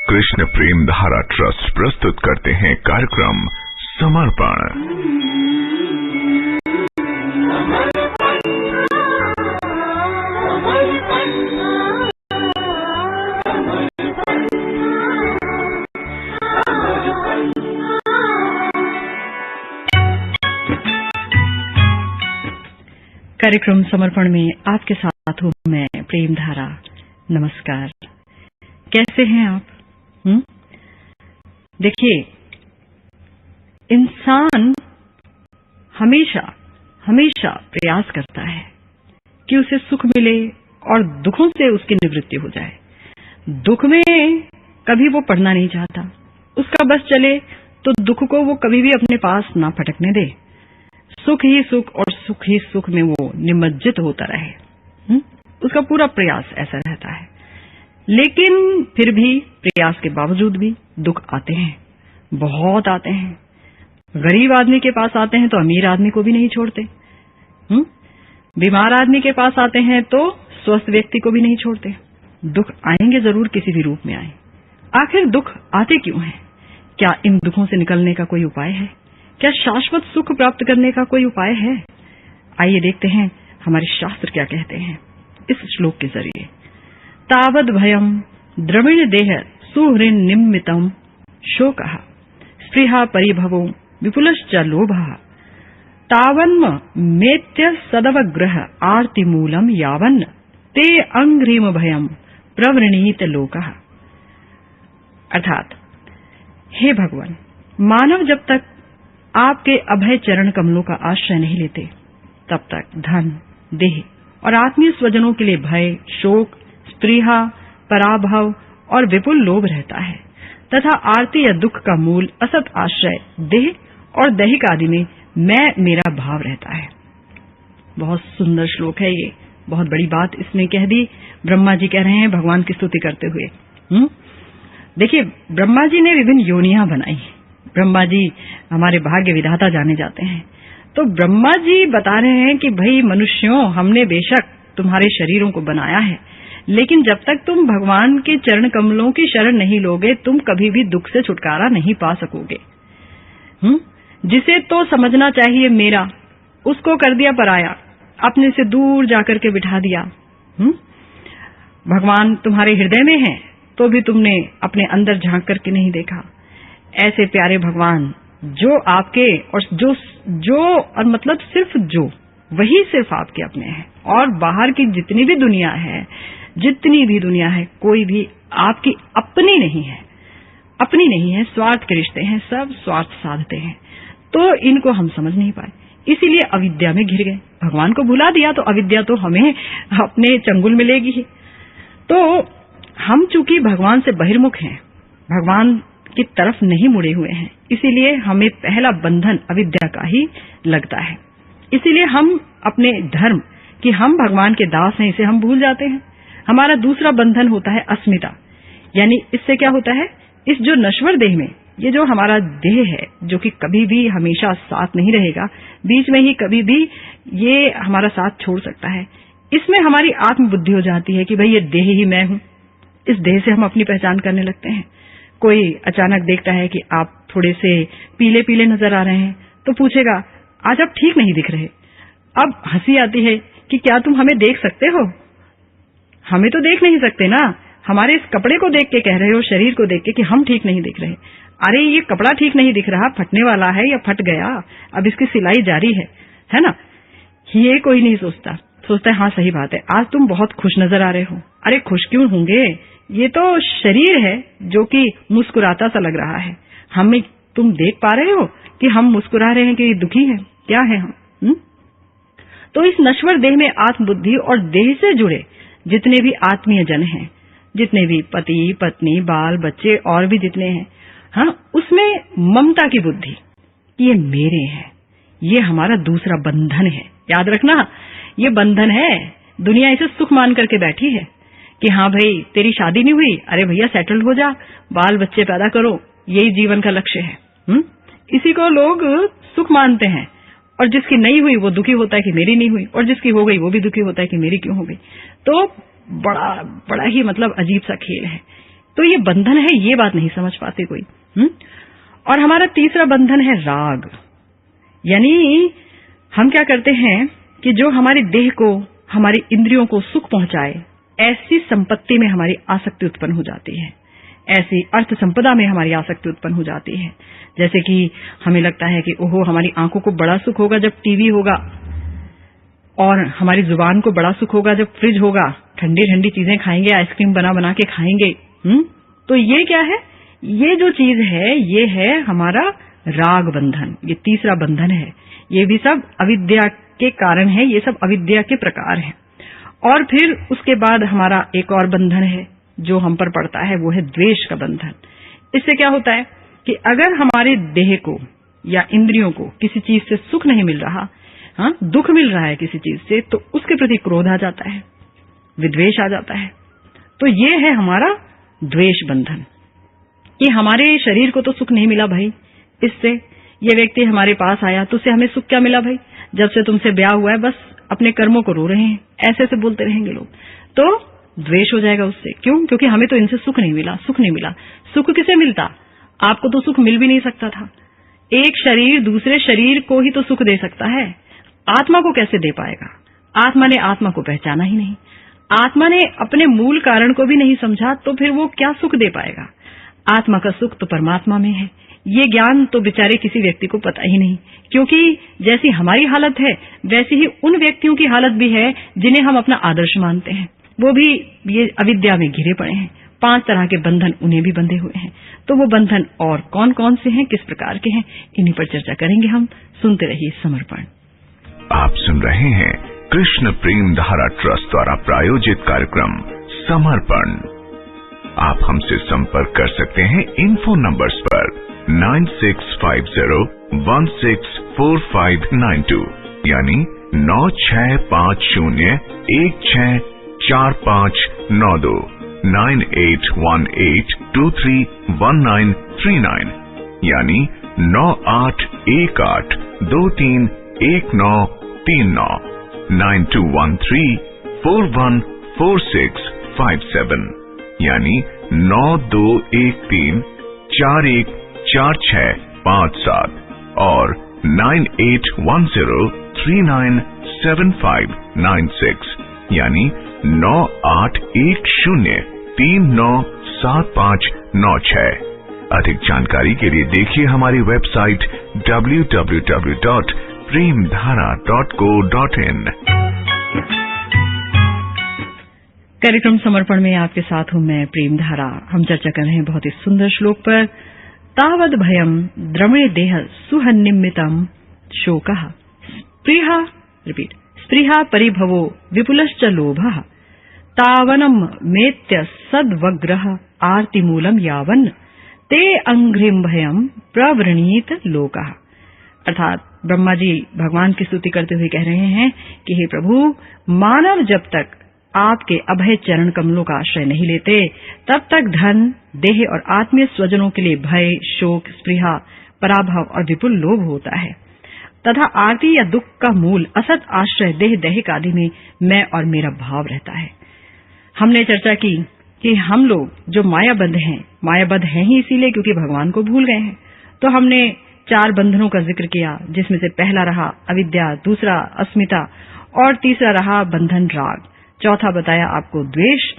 कृष्ण प्रेम धारा ट्रस्ट प्रस्तुत करते हैं कार्यक्रम समर्पण। कार्यक्रम समर्पण में आपके साथ हूं मैं प्रेम धारा। नमस्कार, कैसे हैं आप? देखिए, इंसान हमेशा प्रयास करता है कि उसे सुख मिले और दुखों से उसकी निवृत्ति हो जाए। दुख में कभी वो पड़ना नहीं चाहता, उसका बस चले तो दुख को वो कभी भी अपने पास ना फटकने दे। सुख ही सुख और सुख ही सुख में वो निमज्जित होता रहे। उसका पूरा प्रयास ऐसा रहता है। लेकिन फिर भी प्रयास के बावजूद भी दुख आते हैं, बहुत आते हैं। गरीब आदमी के पास आते हैं तो अमीर आदमी को भी नहीं छोड़ते। बीमार आदमी के पास आते हैं तो स्वस्थ व्यक्ति को भी नहीं छोड़ते। दुख आएंगे जरूर, किसी भी रूप में आए। आखिर दुख आते क्यों हैं? क्या इन दुखों से निकलने का कोई उपाय है? क्या शाश्वत सुख प्राप्त करने का कोई उपाय है? आइए देखते हैं हमारे शास्त्र क्या कहते हैं इस श्लोक के जरिए। तावद भयम द्रविण देह सुहृन निम्मितम शोकः स्पृहा परिभवो विपुलश्च लोभः तावन्म मेत्य सदवग्रह आर्ति मूलम यावन्न ते अंग्रीम भयम प्रवृणीत लोकः। अर्थात, हे भगवान, मानव जब तक आपके अभय चरण कमलों का आश्रय नहीं लेते तब तक धन, देह और आत्मीय स्वजनों के लिए भय, शोक, स्पृहा, पराभव और विपुल लोभ रहता है तथा आरती या दुख का मूल असत आश्रय देह और दैहिक आदि में मैं मेरा भाव रहता है। बहुत सुंदर श्लोक है ये, बहुत बड़ी बात इसने कह दी। ब्रह्मा जी कह रहे हैं भगवान की स्तुति करते हुए। देखिए, ब्रह्मा जी ने विभिन्न योनियां बनाई। ब्रह्मा जी हमारे भाग्य विधाता जाने जाते हैं। तो ब्रह्मा जी बता रहे हैं कि भाई मनुष्यों, हमने बेशक तुम्हारे शरीरों को बनाया है, लेकिन जब तक तुम भगवान के चरण कमलों की शरण नहीं लोगे तुम कभी भी दुख से छुटकारा नहीं पा सकोगे। जिसे तो समझना चाहिए मेरा, उसको कर दिया पराया, अपने से दूर जाकर के बिठा दिया। भगवान तुम्हारे हृदय में है तो भी तुमने अपने अंदर झांक करके नहीं देखा। ऐसे प्यारे भगवान जो आपके और मतलब सिर्फ जो वही सिर्फ आपके अपने हैं, और बाहर की जितनी भी दुनिया है कोई भी आपकी अपनी नहीं है। स्वार्थ के रिश्ते हैं, सब स्वार्थ साधते हैं। तो इनको हम समझ नहीं पाए, इसीलिए अविद्या में घिर गए। भगवान को भुला दिया तो अविद्या तो हमें अपने चंगुल में लेगी ही। तो हम चूंकि भगवान से बहिर्मुख हैं, भगवान की तरफ नहीं मुड़े हुए हैं, इसीलिए हमें पहला बंधन अविद्या का ही लगता है। इसीलिए हम अपने धर्म कि हम भगवान के दास हैं, इसे हम भूल जाते हैं। हमारा दूसरा बंधन होता है अस्मिता, यानी इससे क्या होता है, इस जो नश्वर देह में, ये जो हमारा देह है जो कि कभी भी हमेशा साथ नहीं रहेगा, बीच में ही कभी भी ये हमारा साथ छोड़ सकता है, इसमें हमारी आत्म बुद्धि हो जाती है कि भाई ये देह ही मैं हूं। इस देह से हम अपनी पहचान करने लगते हैं। कोई अचानक देखता है कि आप थोड़े से पीले पीले नजर आ रहे हैं तो पूछेगा, आज आप ठीक नहीं दिख रहे। अब हंसी आती है कि क्या तुम हमें देख सकते हो? हमें तो देख नहीं सकते ना, हमारे इस कपड़े को देख के कह रहे हो, शरीर को देख के कि हम ठीक नहीं दिख रहे। अरे ये कपड़ा ठीक नहीं दिख रहा, फटने वाला है या फट गया, अब इसकी सिलाई जारी है ना। ये कोई नहीं सोचता है हाँ सही बात है, आज तुम बहुत खुश नजर आ रहे हो। अरे खुश क्यों होंगे, ये तो शरीर है जो कि मुस्कुराता सा लग रहा है। हमें तुम देख पा रहे हो कि हम मुस्कुरा रहे हैं कि दुखी हैं? क्या है हम? तो इस नश्वर देह में आत्म बुद्धि और देह से जुड़े जितने भी आत्मीय जन हैं, जितने भी पति पत्नी बाल बच्चे और भी जितने हैं, हाँ, उसमें ममता की बुद्धि, ये मेरे हैं, ये हमारा दूसरा बंधन है। याद रखना, ये बंधन है। दुनिया इसे सुख मान करके बैठी है कि हाँ भाई तेरी शादी नहीं हुई, अरे भैया सेटल्ड हो जा, बाल बच्चे पैदा करो, यही जीवन का लक्ष्य है। इसी को लोग सुख मानते हैं, और जिसकी नहीं हुई वो दुखी होता है कि मेरी नहीं हुई, और जिसकी हो गई वो भी दुखी होता है कि मेरी क्यों हो गई। तो बड़ा ही मतलब अजीब सा खेल है। तो ये बंधन है, ये बात नहीं समझ पाते कोई। और हमारा तीसरा बंधन है राग। यानी हम क्या करते हैं कि जो हमारे देह को, हमारी इंद्रियों को सुख पहुंचाए, ऐसी संपत्ति में हमारी आसक्ति उत्पन्न हो जाती है, ऐसी अर्थ संपदा में हमारी आसक्ति उत्पन्न हो जाती है। जैसे कि हमें लगता है कि ओहो, हमारी आंखों को बड़ा सुख होगा जब टीवी होगा, और हमारी जुबान को बड़ा सुख होगा जब फ्रिज होगा, ठंडी ठंडी चीजें खाएंगे, आइसक्रीम बना बना के खाएंगे। तो ये क्या है? ये जो चीज है, ये है हमारा राग बंधन। ये तीसरा बंधन है। ये भी सब अविद्या के कारण है, ये सब अविद्या के प्रकार हैं। और फिर उसके बाद हमारा एक और बंधन है जो हम पर पड़ता है, वो है द्वेष का बंधन। इससे क्या होता है कि अगर हमारे देह को या इंद्रियों को किसी चीज से सुख नहीं मिल रहा, दुख मिल रहा है किसी चीज से, तो उसके प्रति क्रोध आ जाता है, विद्वेष आ जाता है। तो ये है हमारा द्वेष बंधन कि हमारे शरीर को तो सुख नहीं मिला भाई, इससे ये व्यक्ति हमारे पास आया तो उससे हमें सुख क्या मिला भाई, जब से तुमसे ब्याह हुआ है बस अपने कर्मों को रो रहे हैं, ऐसे से बोलते रहेंगे लोग, तो द्वेष हो जाएगा उससे। क्यों? क्योंकि हमें तो इनसे सुख नहीं मिला, सुख नहीं मिला। सुख किसे मिलता? आपको तो सुख मिल भी नहीं सकता था। एक शरीर दूसरे शरीर को ही तो सुख दे सकता है, आत्मा को कैसे दे पाएगा? आत्मा ने आत्मा को पहचाना ही नहीं, आत्मा ने अपने मूल कारण को भी नहीं समझा, तो फिर वो क्या सुख दे पाएगा? आत्मा का सुख तो परमात्मा में है। ये ज्ञान तो बेचारे किसी व्यक्ति को पता ही नहीं, क्योंकि जैसी हमारी हालत है वैसी ही उन व्यक्तियों की हालत भी है जिन्हें हम अपना आदर्श मानते हैं। वो भी ये अविद्या में घिरे पड़े हैं। 5 तरह के बंधन उन्हें भी बंधे हुए हैं। तो वो बंधन और कौन कौन से हैं, किस प्रकार के हैं, इन्हीं पर चर्चा करेंगे हम। सुनते रहिए समर्पण। आप सुन रहे हैं कृष्ण प्रेम धारा ट्रस्ट द्वारा प्रायोजित कार्यक्रम समर्पण। आप हमसे संपर्क कर सकते हैं इन्फो नंबर्स पर 9650164592 यानी 9650164592 9818231939 यानी 9818231939 9213414657 यानी 9213414657 और 9810397596 यानी 9810397596। अधिक जानकारी के लिए देखिए हमारी वेबसाइट www.premdhara.co.in। कार्यक्रम समर्पण में आपके साथ हूं मैं प्रेम धारा। हम चर्चा कर रहे हैं बहुत ही सुंदर श्लोक पर। तावद भयम द्रमे देह सुहनिमितम शोकः स्पृहा परिभवो विपुलश्च लोभः तावनम मेत्य सद्वग्रह आर्तिमूलम यावन् ते अंघ्रिम भयम प्रवृणीत लोकः। अर्थात ब्रह्मा जी भगवान की स्तुति करते हुए कह रहे हैं कि हे प्रभु, मानव जब तक आपके अभय चरण कमलों का आश्रय नहीं लेते तब तक धन, देह और आत्मीय स्वजनों के लिए भय, शोक, स्पृहा, पराभव और विपुल लोभ होता है तथा आरती या दुख का मूल असत आश्रय देह दैहिक आदि में मैं और मेरा भाव रहता है। हमने चर्चा की कि हम लोग जो मायाबद्ध हैं ही इसीलिए क्योंकि भगवान को भूल गए हैं। तो हमने 4 बंधनों का जिक्र किया, जिसमें से पहला रहा अविद्या, दूसरा अस्मिता और तीसरा रहा बंधन राग, चौथा बताया आपको द्वेष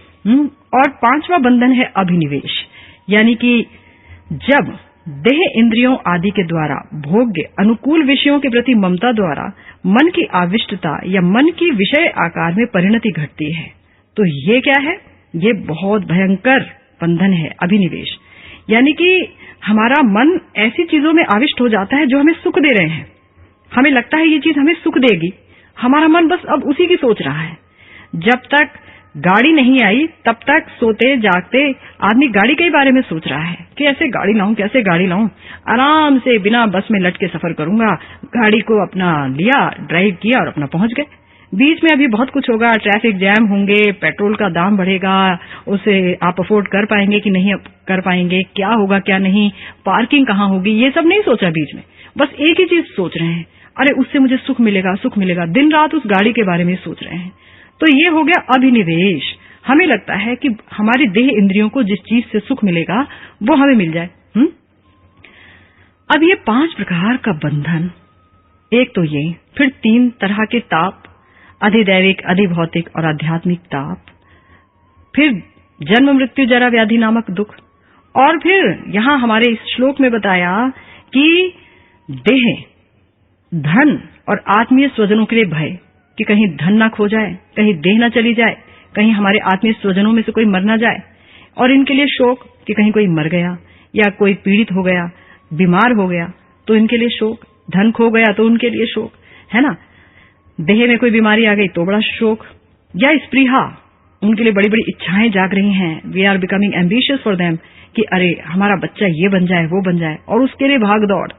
और 5वां बंधन है अभिनिवेश। यानी कि जब देह इंद्रियों आदि के द्वारा भोग्य अनुकूल विषयों के प्रति ममता द्वारा मन की आविष्टता या मन की विषय आकार में परिणति घटती है, तो ये क्या है? ये बहुत भयंकर बंधन है अभिनिवेश। यानी कि हमारा मन ऐसी चीजों में आविष्ट हो जाता है जो हमें सुख दे रहे हैं। हमें लगता है ये चीज हमें सुख देगी, हमारा मन बस अब उसी की सोच रहा है। जब तक गाड़ी नहीं आई तब तक सोते जागते आदमी गाड़ी के बारे में सोच रहा है कि ऐसे गाड़ी लाऊं, कैसे गाड़ी लाऊं, आराम से बिना बस में लटके सफर करूंगा। गाड़ी को अपना लिया, ड्राइव किया और अपना पहुंच गए। बीच में अभी बहुत कुछ होगा, ट्रैफिक जैम होंगे, पेट्रोल का दाम बढ़ेगा, उसे आप अफोर्ड कर पाएंगे कि नहीं कर पाएंगे, क्या होगा क्या नहीं, पार्किंग कहाँ होगी, ये सब नहीं सोचा बीच में। बस एक ही चीज सोच रहे हैं, अरे उससे मुझे सुख मिलेगा, सुख मिलेगा। दिन रात उस गाड़ी के बारे में सोच रहे हैं। तो ये हो गया अभिनिवेश। हमें लगता है कि हमारी देह इंद्रियों को जिस चीज से सुख मिलेगा वो हमें मिल जाए। अब ये 5 प्रकार का बंधन, एक तो ये, फिर 3 तरह के ताप, अधिदैविक, अधिभौतिक और आध्यात्मिक ताप, फिर जन्म मृत्यु जरा व्याधि नामक दुख, और फिर यहां हमारे इस श्लोक में बताया कि देह, धन और आत्मीय स्वजनों के लिए भय कि कहीं धन ना खो जाए, कहीं देह ना चली जाए, कहीं हमारे आत्मीय स्वजनों में से कोई मर ना जाए, और इनके लिए शोक कि कहीं कोई मर गया या कोई पीड़ित हो गया, बीमार हो गया तो इनके लिए शोक, धन खो गया तो उनके लिए शोक, है ना, देह में कोई बीमारी आ गई तो बड़ा शोक, या स्पृहा, उनके लिए बड़ी बड़ी इच्छाएं जाग रही हैं, we are becoming ambitious for them कि अरे हमारा बच्चा ये बन जाए वो बन जाए, और उसके लिए भाग दौड़,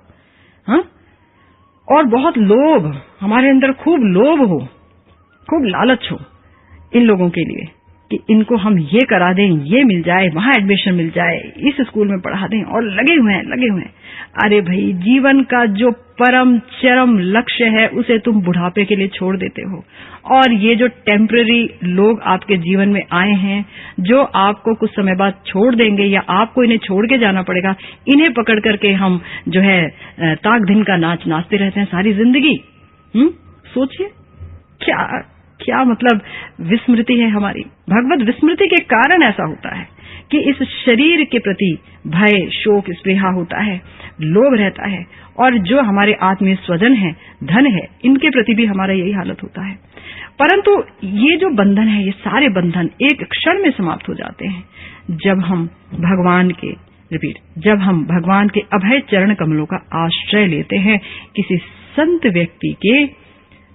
और बहुत लोभ, हमारे अंदर खूब लोभ हो, खूब लालच हो इन लोगों के लिए कि इनको हम ये करा दें, ये मिल जाए, वहां एडमिशन मिल जाए, इस स्कूल में पढ़ा दें, और लगे हुए हैं। अरे भाई, जीवन का जो परम चरम लक्ष्य है उसे तुम बुढ़ापे के लिए छोड़ देते हो, और ये जो टेम्पररी लोग आपके जीवन में आए हैं जो आपको कुछ समय बाद छोड़ देंगे या आपको इन्हें छोड़ के जाना पड़ेगा, इन्हें पकड़ करके हम जो है ताक दिन का नाच नाचते रहते हैं सारी जिंदगी। सोचिए क्या मतलब विस्मृति है हमारी। भगवत विस्मृति के कारण ऐसा होता है कि इस शरीर के प्रति भय, शोक, स्पृहा होता है, लोभ रहता है, और जो हमारे आत्मीय स्वजन है, धन है, इनके प्रति भी हमारा यही हालत होता है। परंतु ये जो बंधन है, ये सारे बंधन एक क्षण में समाप्त हो जाते हैं जब हम भगवान के अभय चरण कमलों का आश्रय लेते हैं किसी संत व्यक्ति के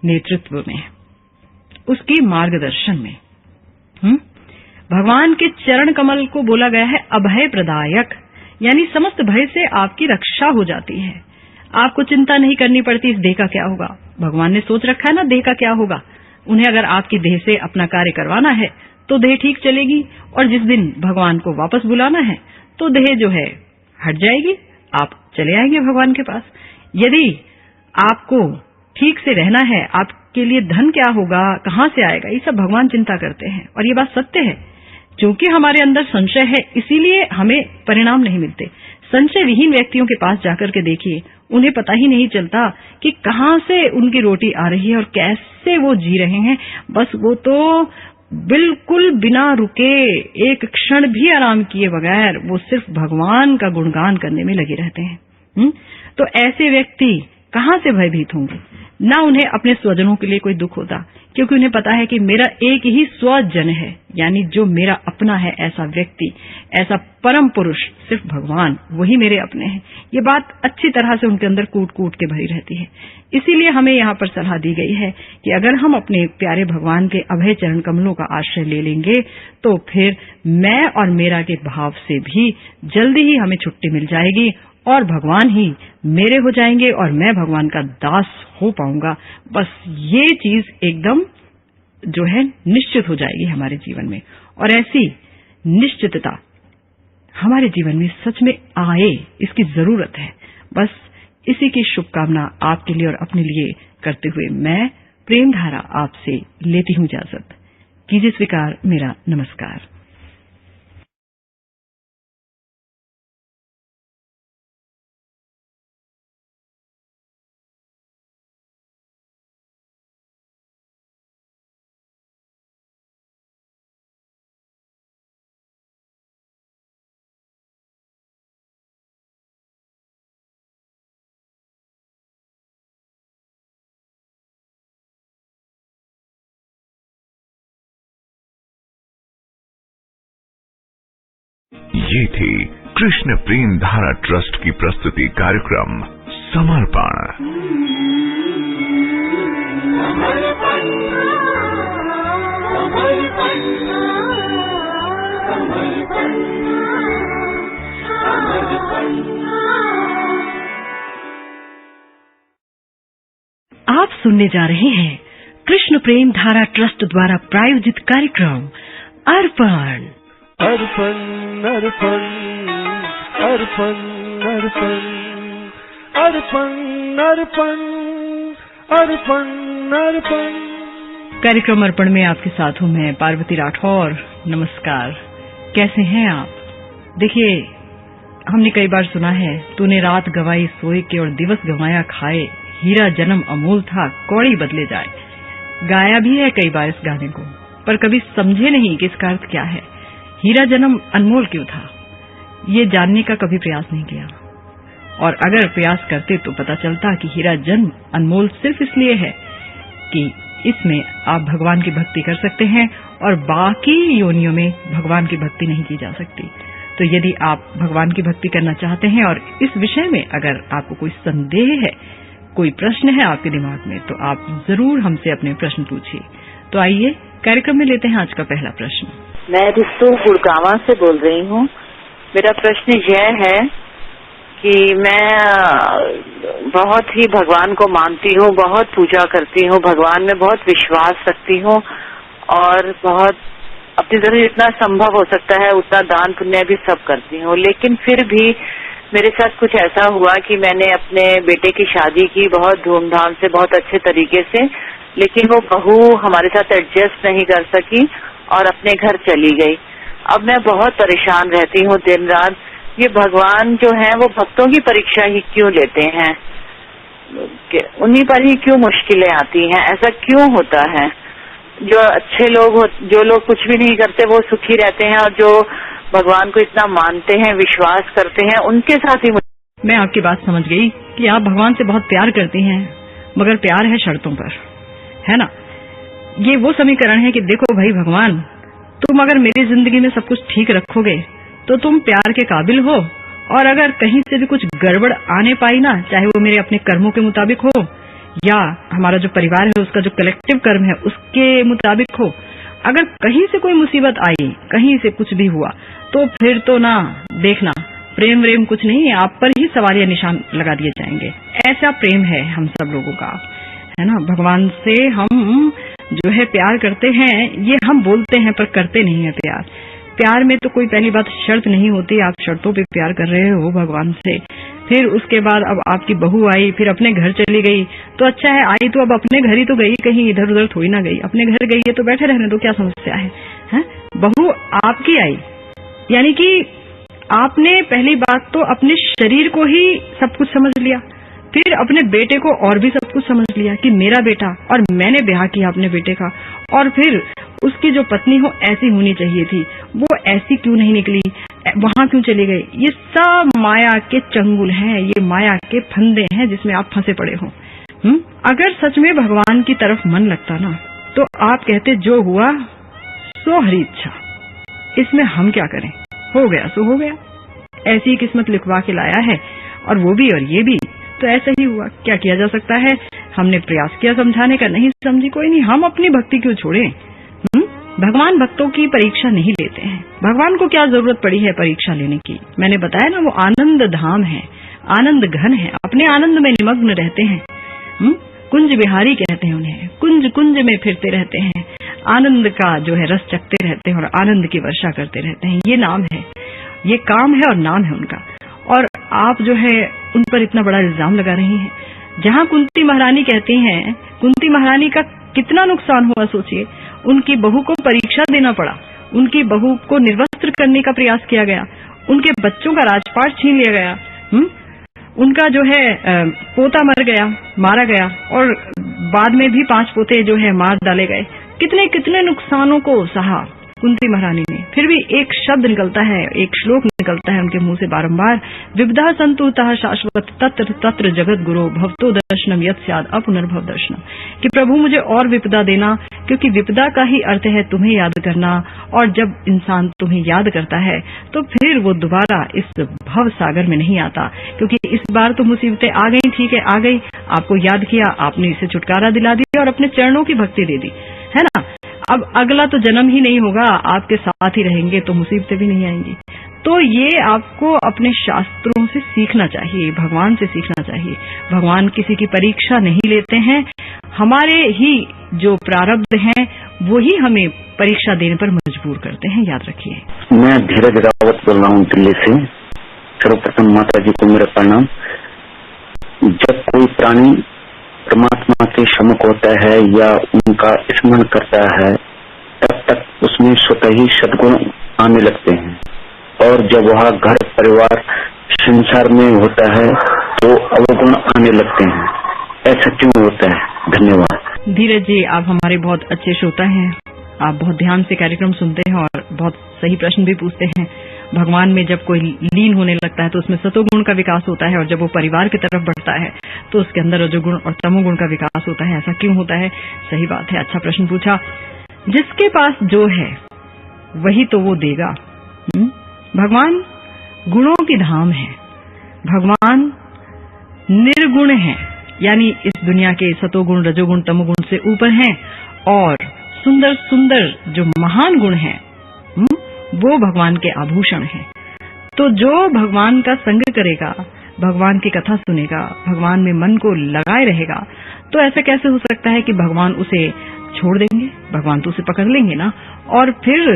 नेतृत्व में, उसके मार्गदर्शन में। भगवान के चरण कमल को बोला गया है अभय प्रदायक, यानी समस्त भय से आपकी रक्षा हो जाती है। आपको चिंता नहीं करनी पड़ती इस देह का क्या होगा। भगवान ने सोच रखा है ना देह का क्या होगा। उन्हें अगर आपकी देह से अपना कार्य करवाना है तो देह ठीक चलेगी, और जिस दिन भगवान को वापस बुलाना है तो देह जो है हट जाएगी, आप चले आएंगे भगवान के पास। यदि आपको ठीक से रहना है, आपके लिए धन क्या होगा, कहां से आएगा, ये सब भगवान चिंता करते हैं, और ये बात सत्य है। क्योंकि हमारे अंदर संशय है, इसीलिए हमें परिणाम नहीं मिलते। संशय विहीन व्यक्तियों के पास जाकर के देखिए, उन्हें पता ही नहीं चलता कि कहां से उनकी रोटी आ रही है और कैसे वो जी रहे हैं। बस वो तो बिल्कुल बिना रुके, एक क्षण भी आराम किए बगैर वो सिर्फ भगवान का गुणगान करने में लगे रहते हैं। तो ऐसे व्यक्ति कहां से भयभीत होंगे। ना उन्हें अपने स्वजनों के लिए कोई दुख होता, क्योंकि उन्हें पता है कि मेरा एक ही स्वजन है, यानी जो मेरा अपना है, ऐसा व्यक्ति, ऐसा परम पुरुष सिर्फ भगवान, वही मेरे अपने हैं। ये बात अच्छी तरह से उनके अंदर कूट कूट के भरी रहती है। इसीलिए हमें यहाँ पर सलाह दी गई है कि अगर हम अपने प्यारे भगवान के अभय चरण कमलों का आश्रय ले लेंगे तो फिर मैं और मेरा के भाव से भी जल्दी ही हमें छुट्टी मिल जाएगी, और भगवान ही मेरे हो जाएंगे और मैं भगवान का दास हो पाऊंगा। बस ये चीज एकदम जो है निश्चित हो जाएगी हमारे जीवन में, और ऐसी निश्चितता हमारे जीवन में सच में आए, इसकी जरूरत है। बस इसी की शुभकामना आपके लिए और अपने लिए करते हुए मैं प्रेम धारा आपसे लेती हूं इजाजत। कीजिए स्वीकार मेरा नमस्कार। ये थी कृष्ण प्रेम धारा ट्रस्ट की प्रस्तुति कार्यक्रम समर्पण। आप सुनने जा रहे हैं कृष्ण प्रेम धारा ट्रस्ट द्वारा प्रायोजित कार्यक्रम अर्पण। अर्पण अर्पण अर्पण अर्पण अर्पण अर्पण अर्पण अर्पण कार्यक्रम अर्पण में आपके साथ हूं मैं पार्वती राठौर। नमस्कार, कैसे हैं आप? देखिए, हमने कई बार सुना है, तूने रात गवाई सोए के और दिवस गंवाया खाए, हीरा जन्म अमोल था कौड़ी बदले जाए। गाया भी है कई बार इस गाने को, पर कभी समझे नहीं कि इसका अर्थ क्या है। हीरा जन्म अनमोल क्यों था, ये जानने का कभी प्रयास नहीं किया, और अगर प्रयास करते तो पता चलता कि हीरा जन्म अनमोल सिर्फ इसलिए है कि इसमें आप भगवान की भक्ति कर सकते हैं और बाकी योनियों में भगवान की भक्ति नहीं की जा सकती। तो यदि आप भगवान की भक्ति करना चाहते हैं और इस विषय में अगर आपको कोई संदेह है, कोई प्रश्न है आपके दिमाग में, तो आप जरूर हमसे अपने प्रश्न पूछिए। तो आइए कार्यक्रम में लेते हैं आज का पहला प्रश्न। मैं रिस्तु गुड़गांवा से बोल रही हूँ। मेरा प्रश्न यह है कि मैं बहुत ही भगवान को मानती हूँ, बहुत पूजा करती हूँ, भगवान में बहुत विश्वास रखती हूँ और बहुत अपनी तरफ जितना संभव हो सकता है उतना दान पुण्य भी सब करती हूँ। लेकिन फिर भी मेरे साथ कुछ ऐसा हुआ कि मैंने अपने बेटे की शादी की बहुत धूमधाम से, बहुत अच्छे तरीके से, लेकिन वो बहू हमारे साथ एडजस्ट नहीं कर सकी और अपने घर चली गई। अब मैं बहुत परेशान रहती हूँ दिन रात। ये भगवान जो है वो भक्तों की परीक्षा ही क्यों लेते हैं, उन्हीं पर ही क्यों मुश्किलें आती हैं, ऐसा क्यों होता है? जो अच्छे लोग जो लोग कुछ भी नहीं करते वो सुखी रहते हैं, और जो भगवान को इतना मानते हैं, विश्वास करते हैं, उनके साथ ही। मैं आपकी बात समझ गई कि आप भगवान से बहुत प्यार करती हैं, मगर प्यार है शर्तों पर, है ना? ये वो समीकरण है कि देखो भाई भगवान, तुम अगर मेरी जिंदगी में सब कुछ ठीक रखोगे तो तुम प्यार के काबिल हो, और अगर कहीं से भी कुछ गड़बड़ आने पाई ना, चाहे वो मेरे अपने कर्मों के मुताबिक हो या हमारा जो परिवार है उसका जो कलेक्टिव कर्म है उसके मुताबिक हो, अगर कहीं से कोई मुसीबत आई, कहीं से कुछ भी हुआ, तो फिर तो ना देखना, प्रेम व्रेम कुछ नहीं, आप पर ही सवालिया निशान लगा दिए जाएंगे। ऐसा प्रेम है हम सब लोगों का, है ना? भगवान से हम जो है प्यार करते हैं, ये हम बोलते हैं पर करते नहीं है प्यार। प्यार में तो कोई पहली बात शर्त नहीं होती, आप शर्तों पे प्यार कर रहे हो भगवान से। फिर उसके बाद अब आपकी बहू आई, फिर अपने घर चली गई, तो अच्छा है, आई तो अब अपने घर ही तो गई, कहीं इधर उधर थोड़ी ना गई, अपने घर गई है तो बैठे रहने दो, क्या समस्या है? बहू आपकी आई, यानी कि आपने पहली बात तो अपने शरीर को ही सब कुछ समझ लिया, फिर अपने बेटे को और भी सब कुछ समझ लिया कि मेरा बेटा, और मैंने ब्याह किया अपने बेटे का, और फिर उसकी जो पत्नी हो ऐसी होनी चाहिए थी, वो ऐसी क्यों नहीं निकली, वहां क्यों चली गई? ये सब माया के चंगुल हैं, ये माया के फंदे हैं जिसमें आप फंसे पड़े हो। अगर सच में भगवान की तरफ मन लगता ना, तो आप कहते जो हुआ सो हरी इच्छा, इसमें हम क्या करें, हो गया सो हो गया, ऐसी किस्मत लिखवा के लाया है, और वो भी और ये भी, तो ऐसा ही हुआ, क्या किया जा सकता है? हमने प्रयास किया समझाने का, नहीं समझी, कोई नहीं, हम अपनी भक्ति क्यों छोड़ें? भगवान भक्तों की परीक्षा नहीं लेते हैं। भगवान को क्या जरूरत पड़ी है परीक्षा लेने की? मैंने बताया ना, वो आनंद धाम है, आनंद घन है, अपने आनंद में निमग्न रहते हैं। कुंज बिहारी कहते हैं उन्हें, कुंज कुंज में फिरते रहते हैं, आनंद का जो है रस चखते रहते हैं और आनंद की वर्षा करते रहते हैं। ये नाम है, ये काम है और नाम है उनका, और आप जो है उन पर इतना बड़ा इल्जाम लगा रही हैं। जहां कुंती महारानी कहती हैं, कुंती महारानी का कितना नुकसान हुआ सोचिए, उनकी बहू को परीक्षा देना पड़ा, उनकी बहू को निर्वस्त्र करने का प्रयास किया गया, उनके बच्चों का राजपाट छीन लिया गया, उनका जो है पोता मर गया, मारा गया, और बाद में भी 5 पोते जो है मार डाले गए। कितने कितने नुकसानों को सहा कुंती महारानी ने, फिर भी एक शब्द निकलता है, एक श्लोक निकलता है उनके मुंह से बारंबार, विविधा संतुतः शाश्वत तत्र तत्र जगत गुरो भवतो दर्शनम यत् स्याद अपुनर्भव दर्शनम, कि प्रभु मुझे और विपदा देना, क्योंकि विपदा का ही अर्थ है तुम्हें याद करना, और जब इंसान तुम्हें याद करता है तो फिर वो दोबारा इस भव सागर में नहीं आता, क्योंकि इस बार तो मुसीबतें आ गई, ठीक है आ गई, आपको याद किया, आपने इसे छुटकारा दिला दिया और अपने चरणों की भक्ति दे दी, है ना? अब अगला तो जन्म ही नहीं होगा, आपके साथ ही रहेंगे तो मुसीबतें भी नहीं आएंगी। तो ये आपको अपने शास्त्रों से सीखना चाहिए, भगवान से सीखना चाहिए। भगवान किसी की परीक्षा नहीं लेते हैं, हमारे ही जो प्रारब्ध हैं वो ही हमें परीक्षा देने पर मजबूर करते हैं, याद रखिए। मैं धीरज रावत बोल रहा हूँ दिल्ली से। सर्वप्रथम माता जी को मेरा प्रणाम। जब कोई प्राणी परमात्मा के सम्मुख होता है या उनका स्मरण करता है, तब तक उसमें स्वतः ही सद्गुण आने लगते हैं, और जब वह घर परिवार संसार में होता है तो अवगुण आने लगते हैं। ऐसा क्यों होता है? धन्यवाद। धीरज जी, आप हमारे बहुत अच्छे श्रोता हैं। आप बहुत ध्यान से कार्यक्रम सुनते हैं और बहुत सही प्रश्न भी पूछते हैं। भगवान में जब कोई लीन होने लगता है तो उसमें सतोगुण का विकास होता है, और जब वो परिवार की तरफ बढ़ता है तो उसके अंदर रजोगुण और तमोगुण का विकास होता है। ऐसा क्यों होता है? सही बात है, अच्छा प्रश्न पूछा। जिसके पास जो है वही तो वो देगा। भगवान गुणों की धाम है, भगवान निर्गुण है, यानी इस दुनिया के सतोगुण रजोगुण तमोगुण से ऊपर हैं, और सुंदर सुंदर जो महान गुण हैं वो भगवान के आभूषण हैं। तो जो भगवान का संग करेगा, भगवान की कथा सुनेगा, भगवान में मन को लगाए रहेगा, तो ऐसा कैसे हो सकता है कि भगवान उसे छोड़ देंगे? भगवान तो उसे पकड़ लेंगे ना, और फिर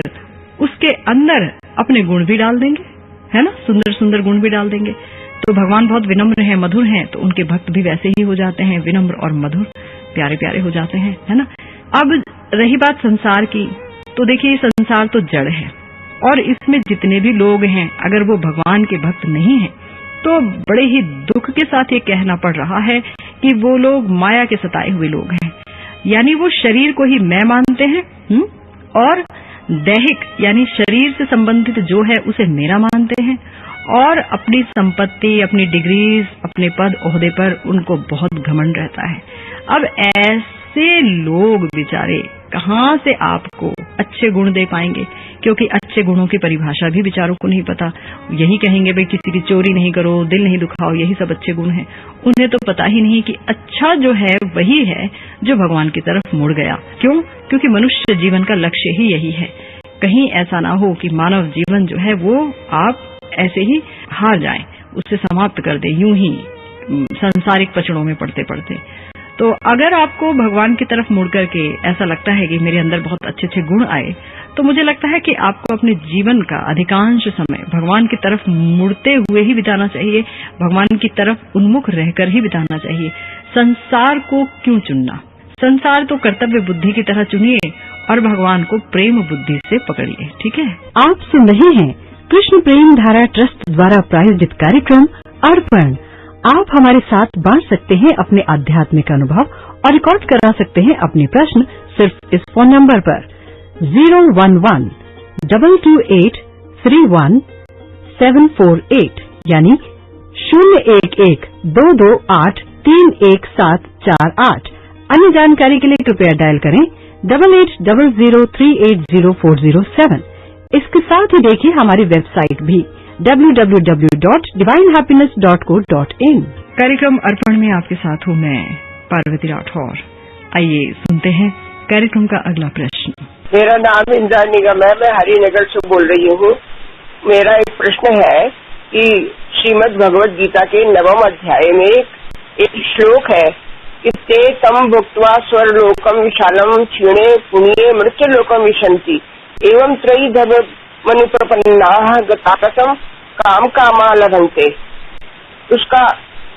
उसके अंदर अपने गुण भी डाल देंगे, है ना, सुंदर सुंदर गुण भी डाल देंगे। तो भगवान बहुत विनम्र हैं, मधुर हैं, तो उनके भक्त भी वैसे ही हो जाते हैं, विनम्र और मधुर, प्यारे प्यारे हो जाते हैं, है ना। अब रही बात संसार की, तो देखिए संसार तो जड़ है, और इसमें जितने भी लोग हैं अगर वो भगवान के भक्त नहीं हैं तो बड़े ही दुख के साथ ये कहना पड़ रहा है कि वो लोग माया के सताए हुए लोग हैं। यानी वो शरीर को ही मैं मानते हैं, और दैहिक यानी शरीर से संबंधित जो है उसे मेरा मानते हैं, और अपनी संपत्ति, अपनी डिग्रीज, अपने पद ओहदे पर उनको बहुत घमंड रहता है। अब ऐसे लोग बेचारे कहां से आपको अच्छे गुण दे पाएंगे, क्योंकि अच्छे गुणों की परिभाषा भी बेचारों को नहीं पता। यही कहेंगे भाई किसी की चोरी नहीं करो, दिल नहीं दुखाओ, यही सब अच्छे गुण हैं। उन्हें तो पता ही नहीं कि अच्छा जो है वही है जो भगवान की तरफ मुड़ गया। क्यों? क्योंकि मनुष्य जीवन का लक्ष्य ही यही है। कहीं ऐसा ना हो कि मानव जीवन जो है वो आप ऐसे ही हार जाएं, उससे समाप्त कर दे, यूं ही सांसारिक पचड़ों में पड़ते पड़ते। तो अगर आपको भगवान की तरफ मुड़ करके ऐसा लगता है कि मेरे अंदर बहुत अच्छे अच्छे गुण आए, तो मुझे लगता है कि आपको अपने जीवन का अधिकांश समय भगवान की तरफ मुड़ते हुए ही बिताना चाहिए, भगवान की तरफ उन्मुख रहकर ही बिताना चाहिए। संसार को क्यों चुनना? संसार तो कर्तव्य बुद्धि की तरह चुनिए और भगवान को प्रेम बुद्धि से पकड़िए। ठीक है। आप सुन रहे हैं कृष्ण प्रेम धारा ट्रस्ट द्वारा प्रायोजित कार्यक्रम अर्पण। आप हमारे साथ बांट सकते हैं अपने आध्यात्मिक अनुभव और रिकॉर्ड करा सकते हैं अपने प्रश्न सिर्फ इस फोन नंबर पर 011-228-31748 यानी 011-228-31748। अन्य जानकारी के लिए कृपया डायल करें 8800380407। इसके साथ ही देखिए हमारी वेबसाइट भी www.divinehappiness.co.in। कार्यक्रम अर्पण में आपके साथ हूँ मैं पार्वती राठौर। आइए सुनते हैं कार्यक्रम का अगला प्रश्न। मेरा नाम इंदिरा निगम है, मैं हरिनगर से बोल रही हूँ। मेरा एक प्रश्न है कि श्रीमद् भगवद गीता के 9वें अध्याय में एक श्लोक है कि ते तम भुक्त्वा स्वर्लोकम विशालम क्षीणे पुण्ये मृत्युलोकम विशन्ति एवं त्रयी धर्म मनुप्रपन्नाः गताकसम काम कामा लभन्ते। उसका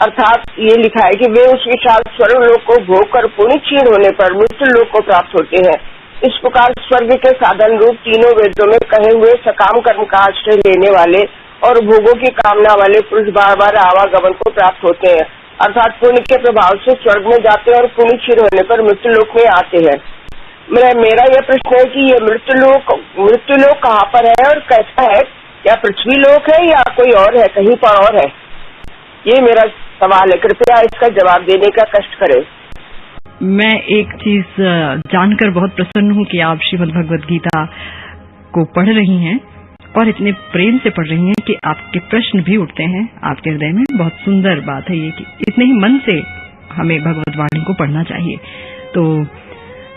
अर्थात ये लिखा है कि वे उस विशाल स्वर्गलोक को भोग कर पुण्य क्षीण होने पर मृत्युलोक को प्राप्त होते हैं। इस प्रकार स्वर्ग के साधन रूप तीनों वेदों में कहे हुए सकाम कर्म का आश्रय लेने वाले और भोगों की कामना वाले पुरुष बार बार आवागमन को प्राप्त होते हैं, अर्थात पुण्य के प्रभाव से स्वर्ग में जाते हैं और पुण्य क्षीण होने पर मृत्युलोक में आते हैं। मेरा यह प्रश्न है कि ये मृत्युलोक कहाँ पर है और कैसा है? क्या पृथ्वी लोक है या कोई और है, कहीं पर और है? ये मेरा सवाल है, कृपया इसका जवाब देने का कष्ट करें। मैं एक चीज जानकर बहुत प्रसन्न हूँ कि आप श्रीमद् भगवद गीता को पढ़ रही हैं और इतने प्रेम से पढ़ रही हैं कि आपके प्रश्न भी उठते हैं आपके हृदय में। बहुत सुंदर बात है ये कि इतने ही मन से हमें भगवद वाणी को पढ़ना चाहिए। तो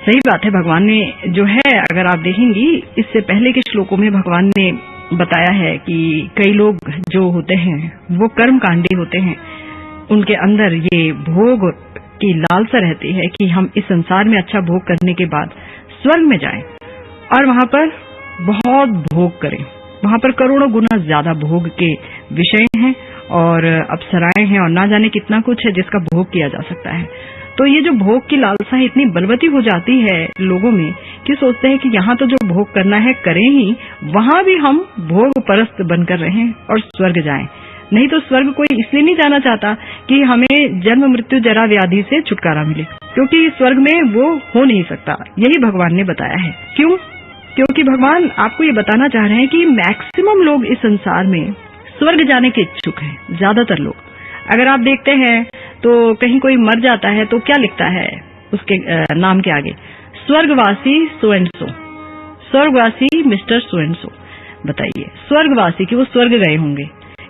सही बात है, भगवान ने जो है, अगर आप देखेंगी इससे पहले के श्लोकों में भगवान ने बताया है कि कई लोग जो होते हैं वो कर्मकांडी होते हैं, उनके अंदर ये भोग की लालसा रहती है कि हम इस संसार में अच्छा भोग करने के बाद स्वर्ग में जाएं और वहां पर बहुत भोग करें। वहां पर करोड़ों गुना ज्यादा भोग के विषय हैं और अप्सराएं हैं और ना जाने कितना कुछ है जिसका भोग किया जा सकता है। तो ये जो भोग की लालसा है इतनी बलवती हो जाती है लोगों में कि सोचते हैं कि यहाँ तो जो भोग करना है करें ही, वहां भी हम भोग परस्त बनकर रहें और स्वर्ग जाएं। नहीं तो स्वर्ग कोई इसलिए नहीं जाना चाहता कि हमें जन्म मृत्यु जरा व्याधि से छुटकारा मिले, क्योंकि स्वर्ग में वो हो नहीं सकता। यही भगवान ने बताया है। क्यों? क्योंकि भगवान आपको ये बताना चाह रहे हैं कि मैक्सिमम लोग इस संसार में स्वर्ग जाने के इच्छुक हैं, ज्यादातर लोग। अगर आप देखते हैं तो कहीं कोई मर जाता है तो क्या लिखता है उसके नाम के आगे, स्वर्गवासी सो एंड सो, स्वर्गवासी मिस्टर सो एंड सो। बताइए, स्वर्गवासी कि वो स्वर्ग गए होंगे।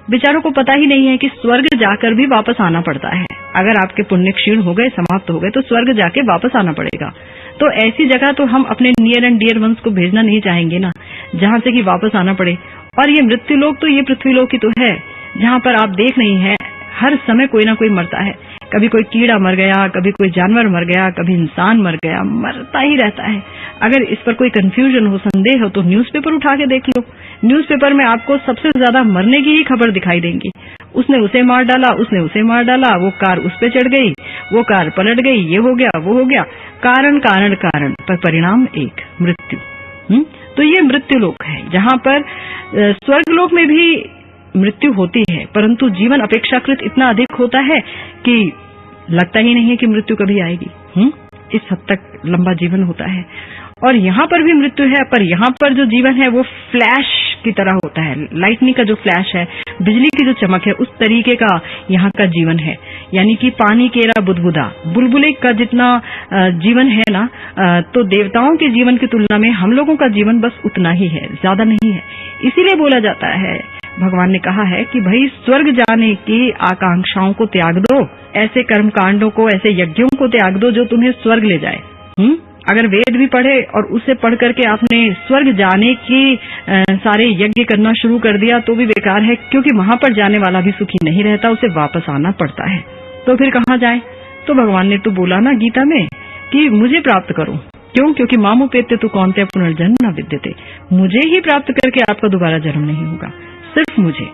बेचारों को पता ही नहीं है कि स्वर्ग जाकर भी वापस आना पड़ता है। अगर आपके पुण्य क्षीण हो गए, समाप्त हो गए, तो स्वर्ग जाके वापस आना पड़ेगा। तो ऐसी जगह तो हम अपने नियर एंड डियर वंस को भेजना नहीं चाहेंगे ना, जहां से कि वापस आना पड़े। और ये मृत्यु लोक तो ये पृथ्वी लोक ही तो है, जहां पर आप देख रही हैं हर समय कोई ना कोई मरता है। कभी कोई कीड़ा मर गया, कभी कोई जानवर मर गया, कभी इंसान मर गया, मरता ही रहता है। अगर इस पर कोई कंफ्यूजन हो, संदेह हो, तो न्यूज़पेपर उठा के देख लो। न्यूज़पेपर में आपको सबसे ज्यादा मरने की ही खबर दिखाई देंगी। उसने उसे मार डाला, उसने उसे मार डाला, वो कार उस पे चढ़ गई, वो कार पलट गई, ये हो गया, वो हो गया। कारण कारण कारण, पर परिणाम एक, मृत्यु। तो ये मृत्यु लोक है, जहां पर स्वर्ग लोक में भी मृत्यु होती है, परंतु जीवन अपेक्षाकृत इतना अधिक होता है कि लगता ही नहीं है कि मृत्यु कभी आएगी। इस हद तक लंबा जीवन होता है। और यहाँ पर भी मृत्यु है, पर यहाँ पर जो जीवन है वो फ्लैश की तरह होता है। लाइटनिंग का जो फ्लैश है, बिजली की जो चमक है, उस तरीके का यहाँ का जीवन है। यानी कि पानी केरा बुदबुदा, बुलबुले का जितना जीवन है ना, तो देवताओं के जीवन की तुलना में हम लोगों का जीवन बस उतना ही है, ज्यादा नहीं है। इसीलिए बोला जाता है, भगवान ने कहा है कि भाई स्वर्ग जाने की आकांक्षाओं को त्याग दो, ऐसे कर्म कांडों को, ऐसे यज्ञों को त्याग दो जो तुम्हें स्वर्ग ले जाए। अगर वेद भी पढ़े और उसे पढ़ करके आपने स्वर्ग जाने की सारे यज्ञ करना शुरू कर दिया तो भी बेकार है, क्योंकि वहां पर जाने वाला भी सुखी नहीं रहता, उसे वापस आना पड़ता है। तो फिर कहाँ जाए? तो भगवान ने तो बोला ना गीता में कि मुझे प्राप्त करो। क्यों? क्योंकि मामुपेत्य तु कौन्तेय पुनर्जन्म न विद्यते, मुझे ही प्राप्त करके आपका दोबारा जन्म नहीं होगा, सिर्फ मुझे।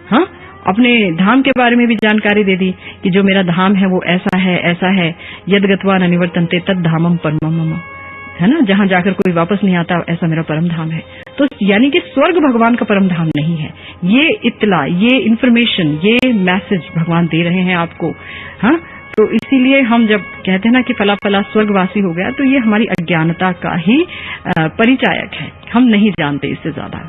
हाँ, अपने धाम के बारे में भी जानकारी दे दी कि जो मेरा धाम है वो ऐसा है, यद गत्वा न निवर्तन्ते तद धामम परमम मम, है ना, जहां जाकर कोई वापस नहीं आता, ऐसा मेरा परम धाम है। तो यानी कि स्वर्ग भगवान का परम धाम नहीं है। ये इत्तला, ये इन्फॉर्मेशन, ये मैसेज भगवान दे रहे हैं आपको। हाँ, तो इसीलिए हम जब कहते हैं ना कि फला फला स्वर्गवासी हो गया, तो ये हमारी अज्ञानता का ही परिचायक है। हम नहीं जानते इससे ज्यादा।